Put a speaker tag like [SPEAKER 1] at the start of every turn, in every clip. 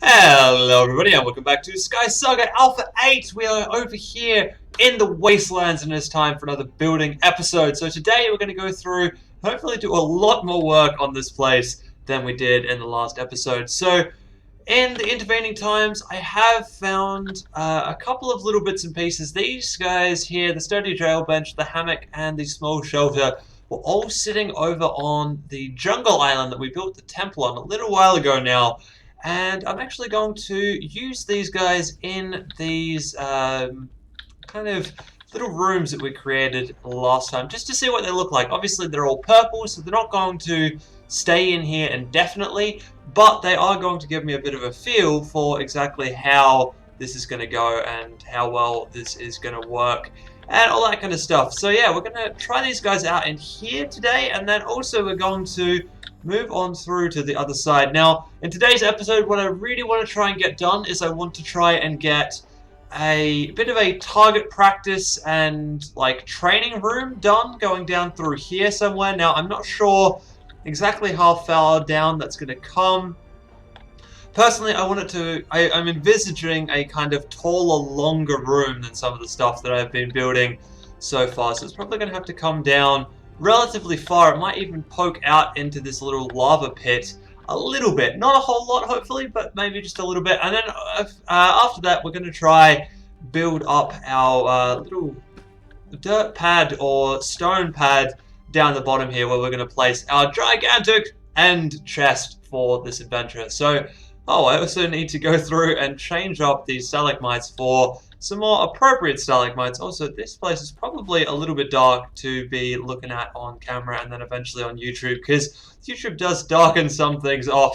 [SPEAKER 1] Hello everybody and welcome back to SkySaga Alpha 8. We are over here in the Wastelands and it's time for another building episode. So today we're going to go through, hopefully do a lot more work on this place than we did in the last episode. So in the intervening times I have found a couple of little bits and pieces. These guys here, the sturdy jail bench, the hammock and the small shelter, were all sitting over on the jungle island that we built the temple on a little while ago now. And I'm actually going to use these guys in these kind of little rooms that we created last time, just to see what they look like. Obviously, they're all purple, so they're not going to stay in here indefinitely, but they are going to give me a bit of a feel for exactly how this is going to go and how well this is going to work and all that kind of stuff. So yeah, we're going to try these guys out in here today, and then also we're going to move on through to the other side. Now, in today's episode, what I really want to try and get done is I want to try and get a bit of a target practice and like training room done going down through here somewhere. Now, I'm not sure exactly how far down that's going to come. Personally, I'm envisaging a kind of taller, longer room than some of the stuff that I've been building so far. So it's probably going to have to come down relatively far. It might even poke out into this little lava pit a little bit. Not a whole lot, hopefully, but maybe just a little bit. And then after that, we're going to try build up our little dirt pad or stone pad down the bottom here, where we're going to place our gigantic end chest for this adventure. So, I also need to go through and change up these stalagmites for some more appropriate stalagmites. Also, this place is probably a little bit dark to be looking at on camera and then eventually on YouTube, because YouTube does darken some things off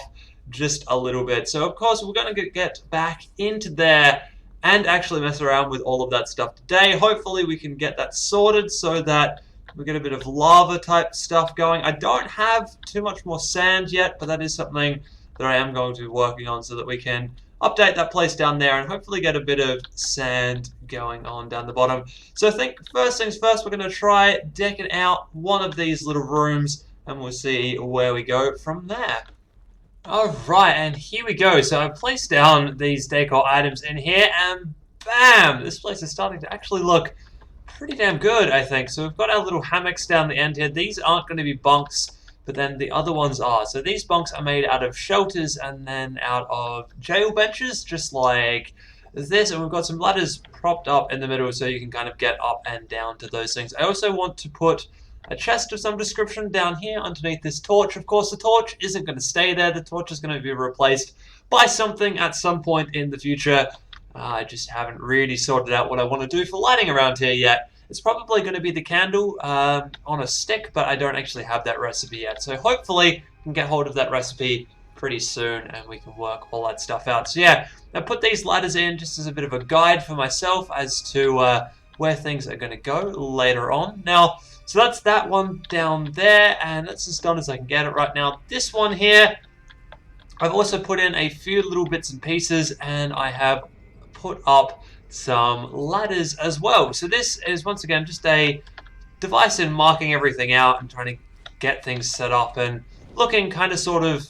[SPEAKER 1] just a little bit. So, of course, we're going to get back into there and actually mess around with all of that stuff today. Hopefully, we can get that sorted so that we get a bit of lava type stuff going. I don't have too much more sand yet, but that is something that I am going to be working on so that we can update that place down there and hopefully get a bit of sand going on down the bottom. So I think first things first, we're going to try decking out one of these little rooms and we'll see where we go from there. Alright, and here we go. So I've placed down these decor items in here and bam! This place is starting to actually look pretty damn good, I think. So we've got our little hammocks down the end here. These aren't going to be bunks, but then the other ones are. So these bunks are made out of shelters and then out of jail benches, just like this. And we've got some ladders propped up in the middle so you can kind of get up and down to those things. I also want to put a chest of some description down here underneath this torch. Of course, the torch isn't going to stay there. The torch is going to be replaced by something at some point in the future. I just haven't really sorted out what I want to do for lighting around here yet. It's probably going to be the candle on a stick, but I don't actually have that recipe yet. So hopefully I can get hold of that recipe pretty soon and we can work all that stuff out. So yeah, I put these ladders in just as a bit of a guide for myself as to where things are going to go later on. Now, so that's that one down there, and that's as done as I can get it right now. This one here, I've also put in a few little bits and pieces, and I have put up some ladders as well. So this is once again just a device in marking everything out and trying to get things set up and looking kind of sort of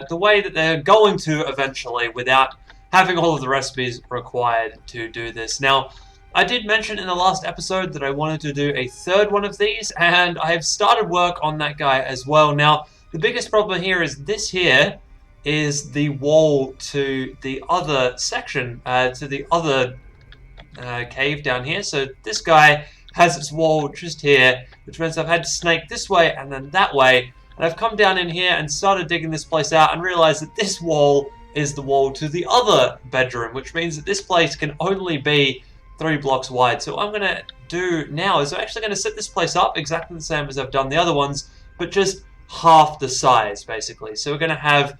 [SPEAKER 1] the way that they're going to eventually without having all of the recipes required to do this. Now, I did mention in the last episode that I wanted to do a third one of these, and I have started work on that guy as well. Now, the biggest problem here is this here is the wall to the other section, to the other cave down here. So this guy has its wall just here, which means I've had to snake this way and then that way. And I've come down in here and started digging this place out and realized that this wall is the wall to the other bedroom, which means that this place can only be 3 blocks wide. So what I'm going to do now is I'm actually going to set this place up exactly the same as I've done the other ones, but just half the size, basically. So we're going to have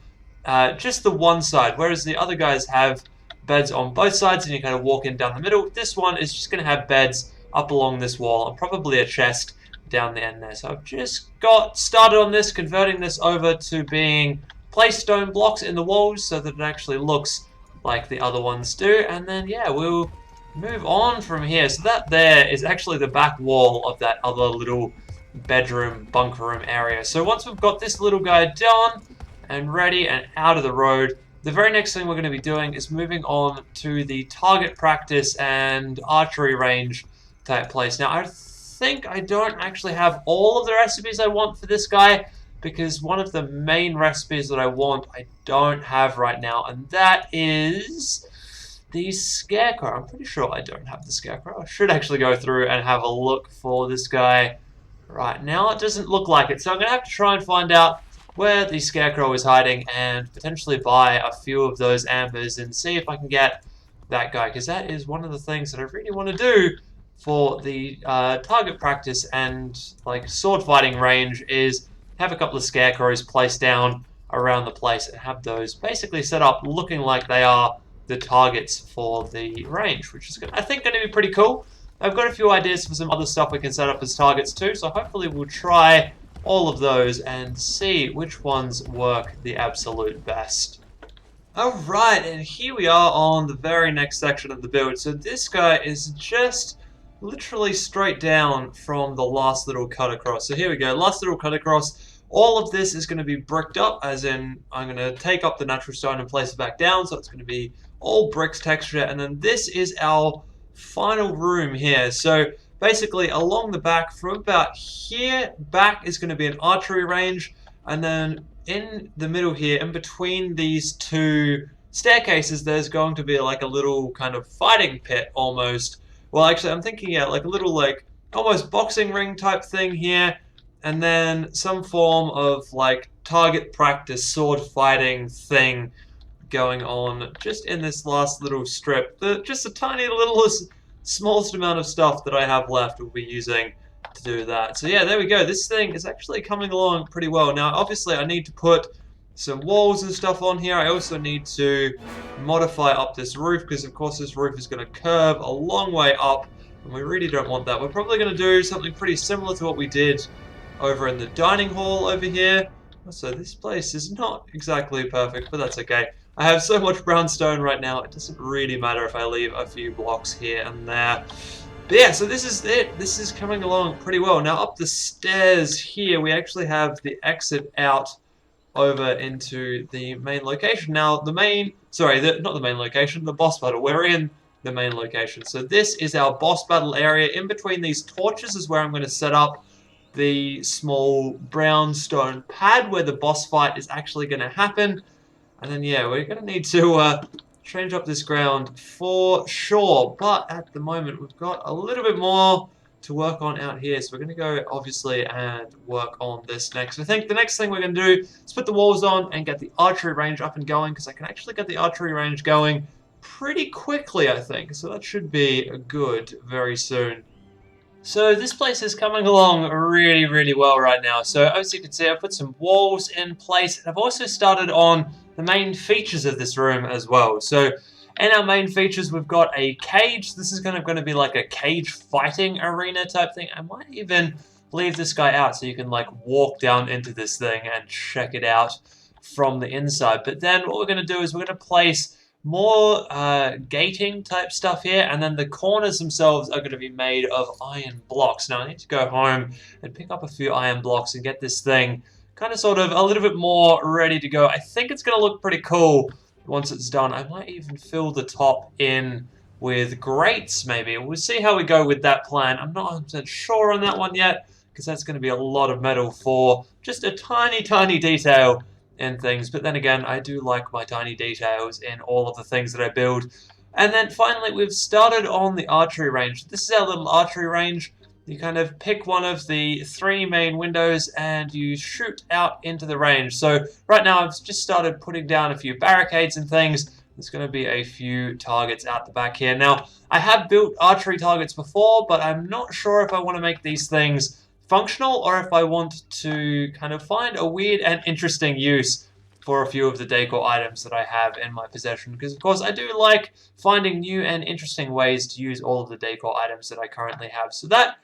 [SPEAKER 1] just the one side, whereas the other guys have beds on both sides and you kind of walk in down the middle. This one is just going to have beds up along this wall and probably a chest down the end there. So I've just got started on this, converting this over to being place stone blocks in the walls so that it actually looks like the other ones do. And then, yeah, we'll move on from here. So that there is actually the back wall of that other little bedroom, bunker room area. So once we've got this little guy done and ready and out of the road, the very next thing we're going to be doing is moving on to the target practice and archery range type place. Now, I think I don't actually have all of the recipes I want for this guy, because one of the main recipes that I want I don't have right now, and that is the Scarecrow. I'm pretty sure I don't have the Scarecrow. I should actually go through and have a look for this guy right now. It doesn't look like it, so I'm going to have to try and find out where the Scarecrow is hiding and potentially buy a few of those ambers and see if I can get that guy, because that is one of the things that I really want to do for the target practice and like sword fighting range, is have a couple of Scarecrows placed down around the place and have those basically set up looking like they are the targets for the range, which is, I think, going to be pretty cool. I've got a few ideas for some other stuff we can set up as targets too, so hopefully we'll try all of those and see which ones work the absolute best. Alright, and here we are on the very next section of the build. So this guy is just literally straight down from the last little cut across. So here we go, last little cut across. All of this is going to be bricked up, as in I'm going to take up the natural stone and place it back down, so it's going to be all bricks texture. And then this is our final room here. So basically along the back, from about here back, is going to be an archery range, and then in the middle here, in between these two staircases, there's going to be like a little kind of fighting pit almost. Well, actually, I'm thinking, yeah, like a little, like, almost boxing ring type thing here, and then some form of, like, target practice sword fighting thing going on just in this last little strip. Just a tiny little, smallest amount of stuff that I have left we'll be using to do that. So yeah, there we go. This thing is actually coming along pretty well. Now, obviously, I need to put some walls and stuff on here. I also need to modify up this roof, because of course this roof is going to curve a long way up, and we really don't want that. We're probably going to do something pretty similar to what we did over in the dining hall over here. So this place is not exactly perfect, but that's okay. I have so much brownstone right now, it doesn't really matter if I leave a few blocks here and there. But yeah, so this is it. This is coming along pretty well. Now up the stairs here, we actually have the exit out over into the main location. Now the main, not the main location, the boss battle. We're in the main location. So this is our boss battle area. In between these torches is where I'm going to set up the small brownstone pad where the boss fight is actually going to happen. And then yeah, we're going to need to change up this ground for sure. But at the moment we've got a little bit more to work on out here, so we're going to go obviously and work on this next. I think the next thing we're going to do is put the walls on and get the archery range up and going, because I can actually get the archery range going pretty quickly, I think, so that should be good very soon. So this place is coming along really, really well right now. So as you can see, I've put some walls in place, and I've also started on the main features of this room as well. So in our main features, we've got a cage. This is kind of going to be like a cage fighting arena type thing. I might even leave this guy out so you can like walk down into this thing and check it out from the inside. But then what we're going to do is we're going to place more gating type stuff here, and then the corners themselves are going to be made of iron blocks. Now I need to go home and pick up a few iron blocks and get this thing kind of sort of a little bit more ready to go. I think it's going to look pretty cool once it's done. I might even fill the top in with grates, maybe. We'll see how we go with that plan. I'm not 100% sure on that one yet, because that's going to be a lot of metal for just a tiny, tiny detail in things. But then again, I do like my tiny details in all of the things that I build. And then finally, we've started on the archery range. This is our little archery range. You kind of pick one of the 3 main windows and you shoot out into the range. So right now I've just started putting down a few barricades and things. There's going to be a few targets out the back here. Now, I have built archery targets before, but I'm not sure if I want to make these things functional or if I want to kind of find a weird and interesting use for a few of the decor items that I have in my possession. Because, of course, I do like finding new and interesting ways to use all of the decor items that I currently have. So that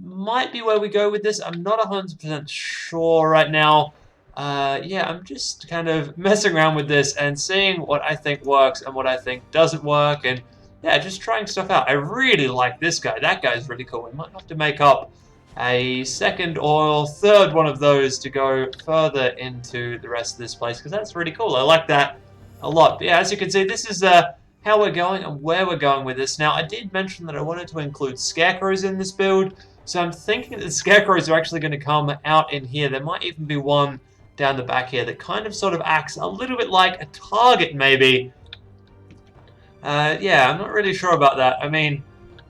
[SPEAKER 1] might be where we go with this. I'm not 100% sure right now. Yeah, I'm just kind of messing around with this and seeing what I think works and what I think doesn't work, and yeah, just trying stuff out. I really like this guy. That guy's really cool. We might have to make up a second or third one of those to go further into the rest of this place, because that's really cool. I like that a lot. But yeah, as you can see, this is how we're going and where we're going with this. Now, I did mention that I wanted to include scarecrows in this build, so I'm thinking that the scarecrows are actually going to come out in here. There might even be one down the back here that kind of sort of acts a little bit like a target, maybe. Yeah, I'm not really sure about that. I mean,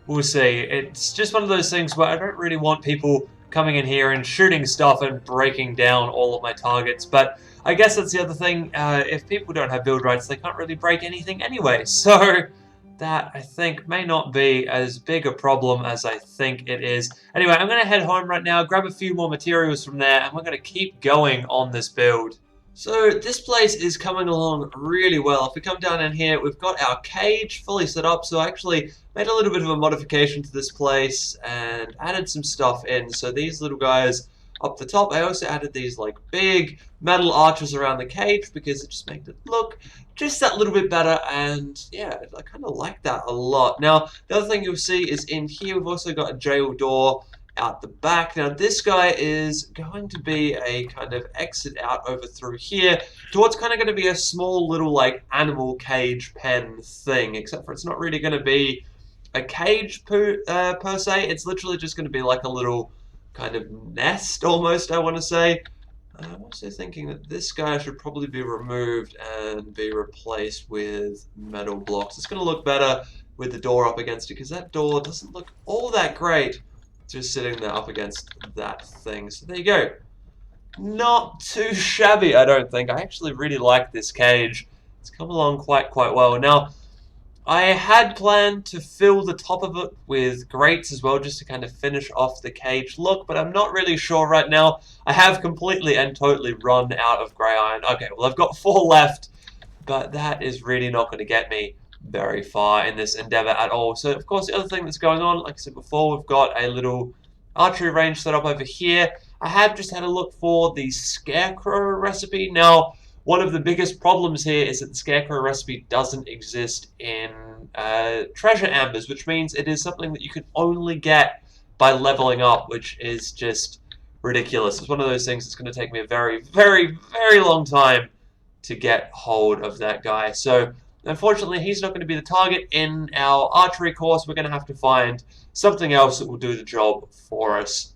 [SPEAKER 1] we'll see. It's just one of those things where I don't really want people coming in here and shooting stuff and breaking down all of my targets, but I guess that's the other thing. If people don't have build rights, they can't really break anything anyway, so that, I think, may not be as big a problem as I think it is. Anyway, I'm going to head home right now, grab a few more materials from there, and we're going to keep going on this build. So this place is coming along really well. If we come down in here, we've got our cage fully set up. So I actually made a little bit of a modification to this place and added some stuff in. So these little guys up the top, I also added these like big metal arches around the cage because it just made it look just that little bit better. And yeah, I kind of like that a lot. Now, the other thing you'll see is in here, we've also got a jail door out the back. Now this guy is going to be a kind of exit out over through here to what's kind of going to be a small little like animal cage pen thing, except for it's not really going to be a cage per se. It's literally just going to be like a little kind of nest almost, I want to say. I'm also thinking that this guy should probably be removed and be replaced with metal blocks. It's going to look better with the door up against it because that door doesn't look all that great just sitting there up against that thing. So there you go. Not too shabby, I don't think. I actually really like this cage. It's come along quite well. Now, I had planned to fill the top of it with grates as well, just to kind of finish off the cage look, but I'm not really sure right now. I have completely and totally run out of grey iron. Okay, well, I've got 4 left, but that is really not going to get me very far in this endeavor at all. So, of course, the other thing that's going on, like I said before, we've got a little archery range set up over here. I have just had a look for the scarecrow recipe. Now, one of the biggest problems here is that the scarecrow recipe doesn't exist in treasure ambers, which means it is something that you can only get by leveling up, which is just ridiculous. It's one of those things that's going to take me a very, very, very long time to get hold of that guy. So, unfortunately, he's not going to be the target in our archery course. We're going to have to find something else that will do the job for us.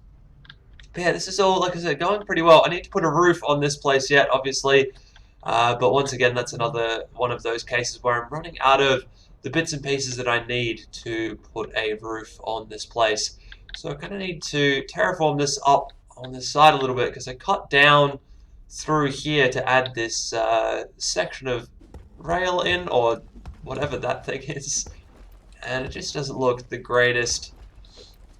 [SPEAKER 1] But yeah, this is all, like I said, going pretty well. I need to put a roof on this place yet, obviously. But once again, that's another one of those cases where I'm running out of the bits and pieces that I need to put a roof on this place. So I kind of need to terraform this up on this side a little bit because I cut down through here to add this section of rail in, or whatever that thing is, and it just doesn't look the greatest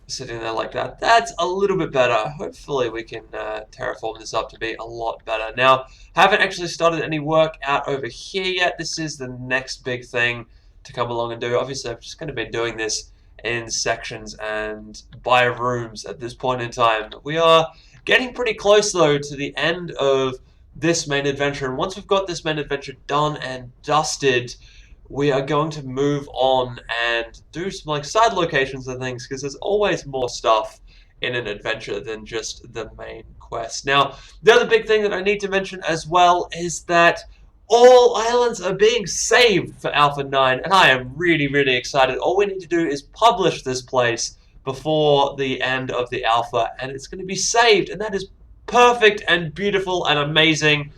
[SPEAKER 1] sitting there like that. That's a little bit better. Hopefully we can terraform this up to be a lot better. Now, haven't actually started any work out over here yet. This is the next big thing to come along and do. Obviously, I'm just going to be doing this in sections and by rooms at this point in time. We are getting pretty close, though, to the end of this main adventure, and once we've got this main adventure done and dusted, we are going to move on and do some like side locations and things, because there's always more stuff in an adventure than just the main quest. Now, the other big thing that I need to mention as well is that all islands are being saved for Alpha 9, and I am really, really excited. All we need to do is publish this place before the end of the alpha, and it's going to be saved, and that is perfect and beautiful and amazing.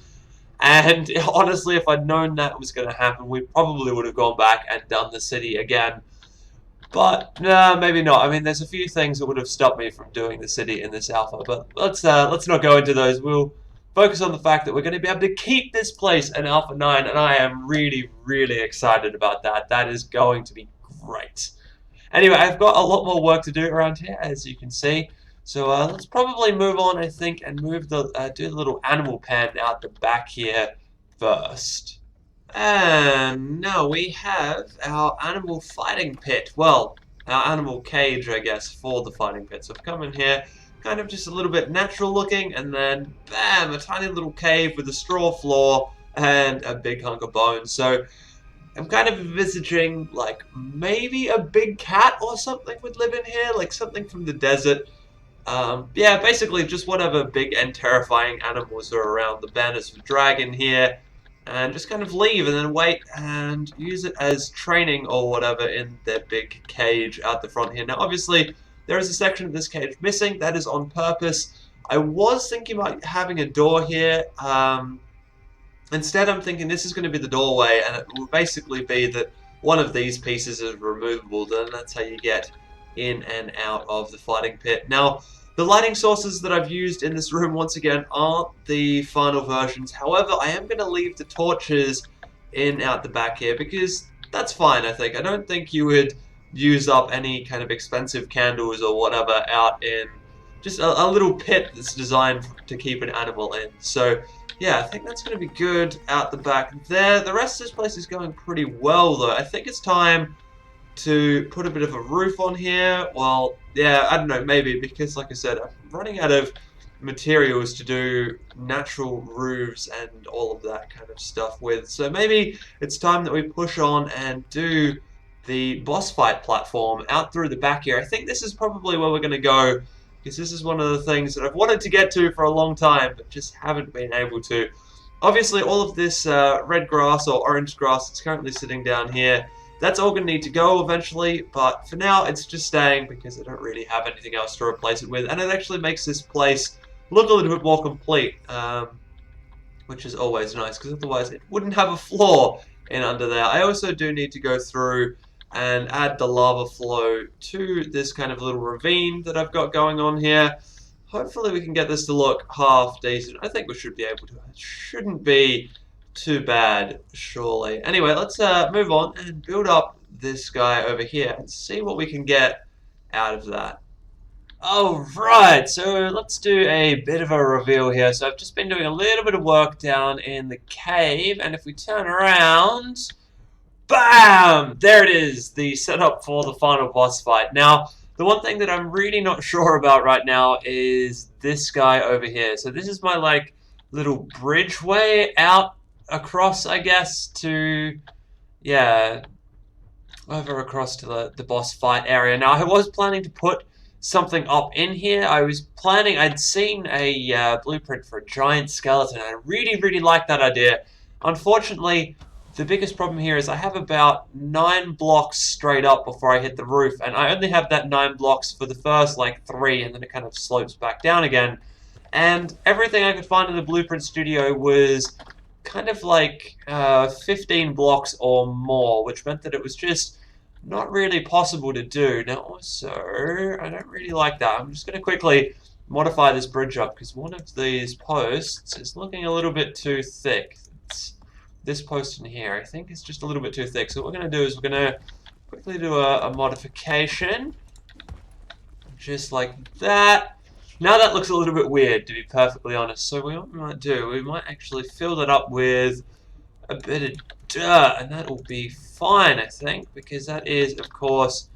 [SPEAKER 1] And honestly, if I'd known that was going to happen, we probably would have gone back and done the city again. But nah, maybe not. I mean, there's a few things that would have stopped me from doing the city in this alpha, but let's not go into those. We'll focus on the fact that we're going to be able to keep this place in Alpha 9, and I am really, really excited about that. That is going to be great. Anyway, I've got a lot more work to do around here, as you can see. So let's probably move on, I think, and move the do the little animal pen out the back here first. And now we have our animal fighting pit. Well, our animal cage, I guess, for the fighting pit. So I've come in here, kind of just a little bit natural looking, and then bam, a tiny little cave with a straw floor and a big hunk of bones. So I'm kind of envisaging, like, maybe a big cat or something would live in here, like something from the desert. Yeah, basically just whatever big and terrifying animals are around. The banners of dragon here, and just kind of leave and then wait and use it as training or whatever in their big cage out the front here. Now, obviously, there is a section of this cage missing. That is on purpose. I was thinking about having a door here. Instead, I'm thinking this is going to be the doorway, and it will basically be that one of these pieces is removable. Then that's how you get in and out of the fighting pit. Now, the lighting sources that I've used in this room, once again, aren't the final versions. However, I am going to leave the torches in out the back here, because that's fine, I think. I don't think you would use up any kind of expensive candles or whatever out in just a little pit that's designed to keep an animal in. So, yeah, I think that's going to be good out the back there. The rest of this place is going pretty well, though. I think it's time to put a bit of a roof on here. Well, yeah, I don't know, maybe, because like I said, I'm running out of materials to do natural roofs and all of that kind of stuff with. So maybe it's time that we push on and do the boss fight platform out through the back here. I think this is probably where we're going to go, because this is one of the things that I've wanted to get to for a long time, but just haven't been able to. Obviously, all of this red grass or orange grass that's currently sitting down here, that's all going to need to go eventually, but for now it's just staying because I don't really have anything else to replace it with, and it actually makes this place look a little bit more complete, which is always nice, because otherwise it wouldn't have a floor in under there. I also do need to go through and add the lava flow to this kind of little ravine that I've got going on here. Hopefully we can get this to look half decent. I think we should be able to. It shouldn't be too bad, surely. Anyway, let's move on and build up this guy over here and see what we can get out of that. Alright, so let's do a bit of a reveal here. So I've just been doing a little bit of work down in the cave, and if we turn around, bam! There it is, the setup for the final boss fight. Now, the one thing that I'm really not sure about right now is this guy over here. So this is my, like, little bridgeway out across, I guess, to, yeah, over across to the boss fight area. Now, I was planning to put something up in here. I'd seen a blueprint for a giant skeleton. I really, really liked that idea. Unfortunately, the biggest problem here is I have about 9 blocks straight up before I hit the roof, and I only have that 9 blocks for the first, like, 3, and then it kind of slopes back down again. And everything I could find in the blueprint studio was kind of like 15 blocks or more, which meant that it was just not really possible to do. Now also, I don't really like that. I'm just going to quickly modify this bridge up, because one of these posts is looking a little bit too thick. It's this post in here, I think, is just a little bit too thick. So what we're going to do is we're going to quickly do a modification, just like that. Now that looks a little bit weird, to be perfectly honest. So what we might do, we might actually fill that up with a bit of dirt, and that will be fine, I think, because that is, of course,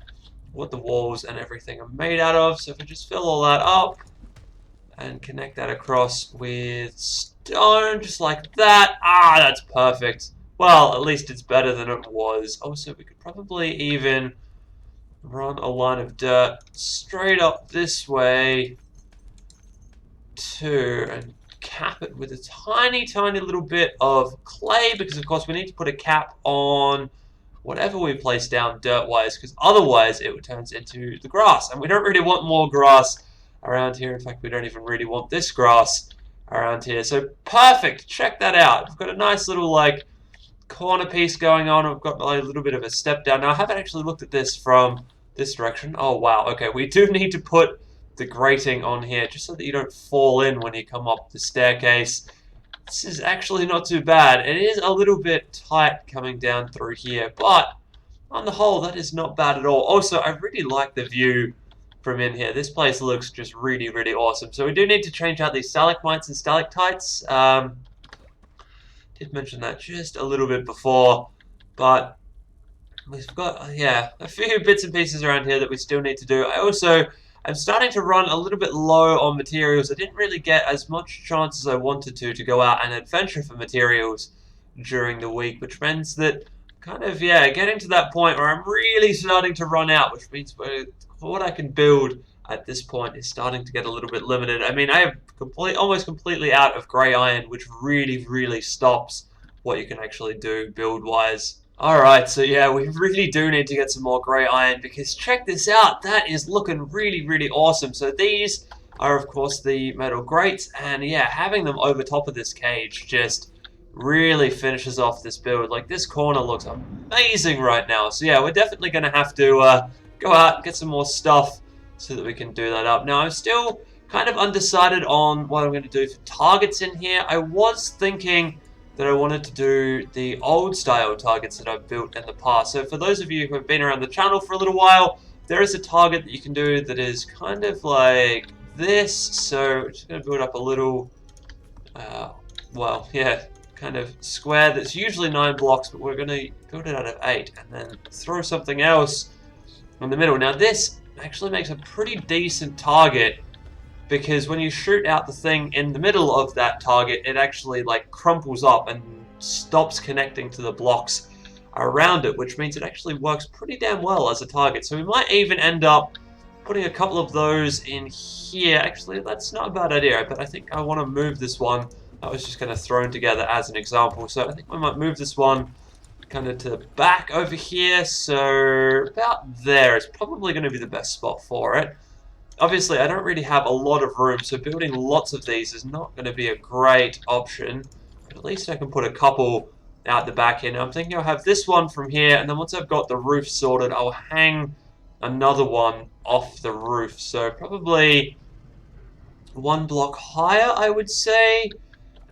[SPEAKER 1] what the walls and everything are made out of. So if we just fill all that up and connect that across with stone, just like that. Ah, that's perfect. Well, at least it's better than it was. Also, we could probably even run a line of dirt straight up this way too, and cap it with a tiny, tiny little bit of clay, because of course we need to put a cap on whatever we place down dirt-wise, because otherwise it turns into the grass, and we don't really want more grass around here. In fact, we don't even really want this grass around here. So perfect, check that out. We've got a nice little, like, corner piece going on. We've got a little bit of a step down. Now, I haven't actually looked at this from this direction. Oh wow, okay, we do need to put the grating on here, just so that you don't fall in when you come up the staircase. This is actually not too bad. It is a little bit tight coming down through here, but on the whole, that is not bad at all. Also, I really like the view from in here. This place looks just really, really awesome. So we do need to change out these stalagmites and stalactites. Did mention that just a little bit before, but we've got, yeah, a few bits and pieces around here that we still need to do. I'm starting to run a little bit low on materials. I didn't really get as much chance as I wanted to go out and adventure for materials during the week, which means that kind of, yeah, getting to that point where I'm really starting to run out, which means what I can build at this point is starting to get a little bit limited. I mean, I am almost completely out of grey iron, which really, really stops what you can actually do build-wise. Alright, so yeah, we really do need to get some more grey iron because check this out, that is looking really, really awesome. So these are of course the metal grates, and yeah, having them over top of this cage just really finishes off this build. Like, this corner looks amazing right now. So yeah, we're definitely going to have to go out and get some more stuff so that we can do that up. Now, I'm still kind of undecided on what I'm going to do for targets in here. I was thinking that I wanted to do the old style targets that I've built in the past. So for those of you who have been around the channel for a little while, there is a target that you can do that is kind of like this. So we're just going to build up a little, well, yeah, kind of square that's usually 9 blocks, but we're going to build it out of 8 and then throw something else in the middle. Now this actually makes a pretty decent target, because when you shoot out the thing in the middle of that target, it actually like crumples up and stops connecting to the blocks around it, which means it actually works pretty damn well as a target. So we might even end up putting a couple of those in here. Actually, that's not a bad idea, but I think I want to move this one. I was just kind of thrown together as an example. So I think we might move this one kind of to the back over here. So about there is probably going to be the best spot for it. Obviously, I don't really have a lot of room, so building lots of these is not going to be a great option. But at least I can put a couple out the back here. Now, I'm thinking I'll have this one from here, and then once I've got the roof sorted, I'll hang another one off the roof. So probably 1 block higher, I would say.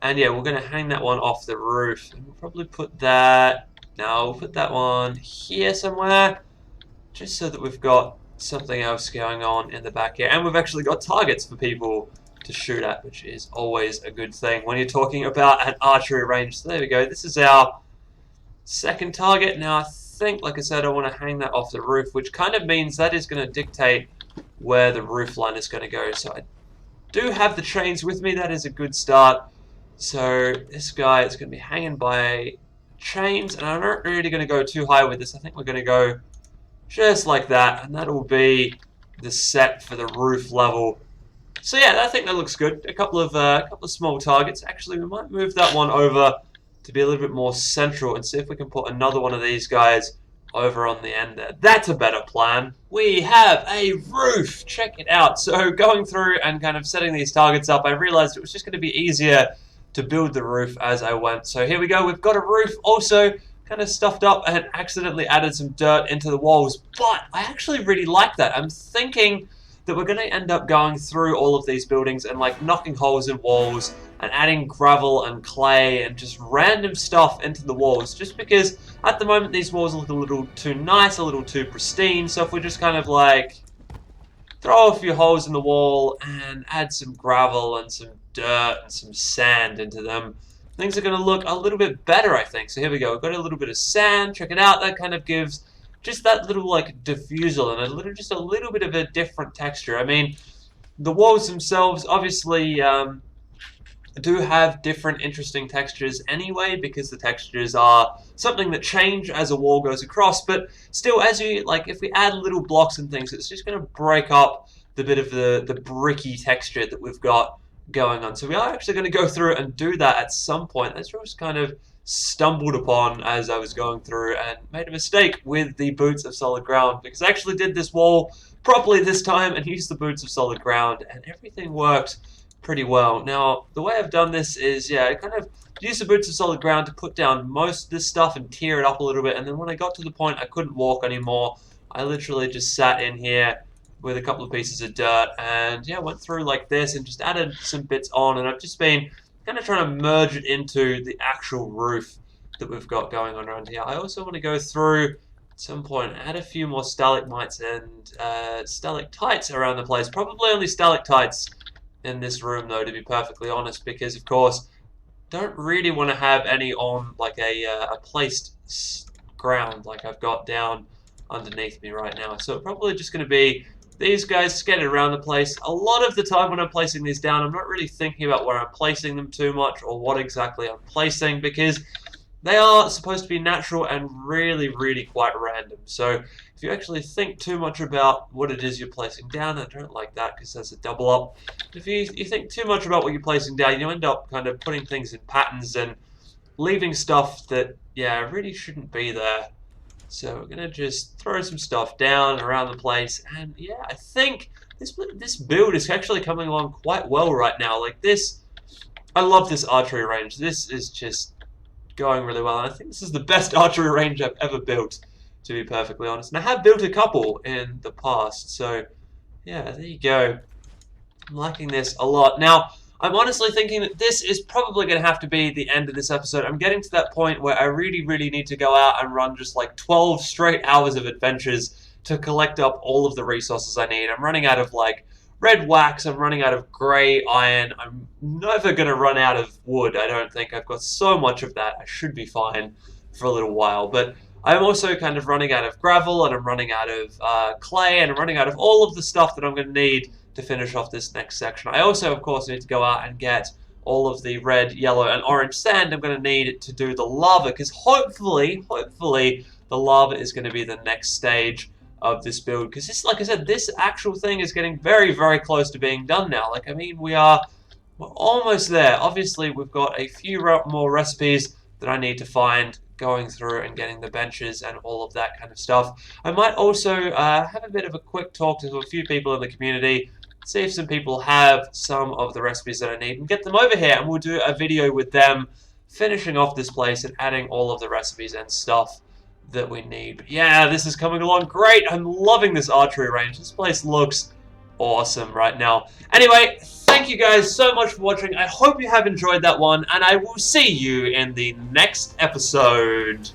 [SPEAKER 1] And yeah, we're going to hang that one off the roof. And we'll probably put that... No, we'll put that one here somewhere, just so that we've got something else going on in the back here, and we've actually got targets for people to shoot at, which is always a good thing when you're talking about an archery range. So there we go, this is our second target. Now I think, like I said, I want to hang that off the roof, which kind of means that is going to dictate where the roof line is going to go. So I do have the chains with me, that is a good start. So this guy is going to be hanging by chains, and I'm not really going to go too high with this. I think we're going to go just like that, and that'll be the set for the roof level. So yeah, I think that looks good. A couple of small targets. Actually, we might move that one over to be a little bit more central and see if we can put another one of these guys over on the end there. That's a better plan. We have a roof. Check it out. So going through and kind of setting these targets up, I realized it was just going to be easier to build the roof as I went. So here we go. We've got a roof. Also kind of stuffed up and accidentally added some dirt into the walls, but I actually really like that. I'm thinking that we're going to end up going through all of these buildings and like knocking holes in walls and adding gravel and clay and just random stuff into the walls, just because at the moment these walls look a little too nice, a little too pristine. So if we just kind of like throw a few holes in the wall and add some gravel and some dirt and some sand into them, things are going to look a little bit better, I think. So here we go. We've got a little bit of sand. Check it out. That kind of gives just that little like diffusal and just a little bit of a different texture. I mean, the walls themselves obviously do have different interesting textures anyway, because the textures are something that change as a wall goes across. But still, as you like, if we add little blocks and things, it's just going to break up the bit of the bricky texture that we've got going on. So we are actually going to go through and do that at some point. That's just kind of stumbled upon as I was going through and made a mistake with the boots of solid ground, because I actually did this wall properly this time and used the boots of solid ground, and everything worked pretty well. Now the way I've done this is, yeah, I kind of used the boots of solid ground to put down most of this stuff and tear it up a little bit, and then when I got to the point I couldn't walk anymore, I literally just sat in here with a couple of pieces of dirt and yeah, went through like this and just added some bits on, and I've just been kind of trying to merge it into the actual roof that we've got going on around here. I also want to go through at some point, add a few more stalagmites and stalactites around the place. Probably only stalactites in this room though, to be perfectly honest, because of course don't really want to have any on like a placed ground like I've got down underneath me right now. So probably just going to be these guys scattered around the place. A lot of the time when I'm placing these down, I'm not really thinking about where I'm placing them too much or what exactly I'm placing, because they are supposed to be natural and really, really quite random. So if you actually think too much about what it is you're placing down, I don't like that because that's a double up. If you think too much about what you're placing down, you end up kind of putting things in patterns and leaving stuff that, yeah, really shouldn't be there. So we're gonna just throw some stuff down around the place, and yeah, I think this build is actually coming along quite well right now. Like this, I love this archery range. This is just going really well, and I think this is the best archery range I've ever built, to be perfectly honest. And I have built a couple in the past, so yeah, there you go. I'm liking this a lot. Now, I'm honestly thinking that this is probably going to have to be the end of this episode. I'm getting to that point where I really, really need to go out and run just like 12 straight hours of adventures to collect up all of the resources I need. I'm running out of like red wax, I'm running out of grey iron, I'm never going to run out of wood, I don't think. I've got so much of that, I should be fine for a little while. But I'm also kind of running out of gravel, and I'm running out of clay, and I'm running out of all of the stuff that I'm going to need to finish off this next section. I also, of course, need to go out and get all of the red, yellow, and orange sand I'm going to need to do the lava, because hopefully, the lava is going to be the next stage of this build, because this, like I said, this actual thing is getting very, very close to being done now. Like, I mean, we're almost there. Obviously, we've got a few more recipes that I need to find, going through and getting the benches and all of that kind of stuff. I might also have a bit of a quick talk to a few people in the community, see if some people have some of the recipes that I need, and get them over here, and we'll do a video with them finishing off this place and adding all of the recipes and stuff that we need. But yeah, this is coming along great. I'm loving this archery range. This place looks awesome right now. Anyway, thank you guys so much for watching. I hope you have enjoyed that one, and I will see you in the next episode.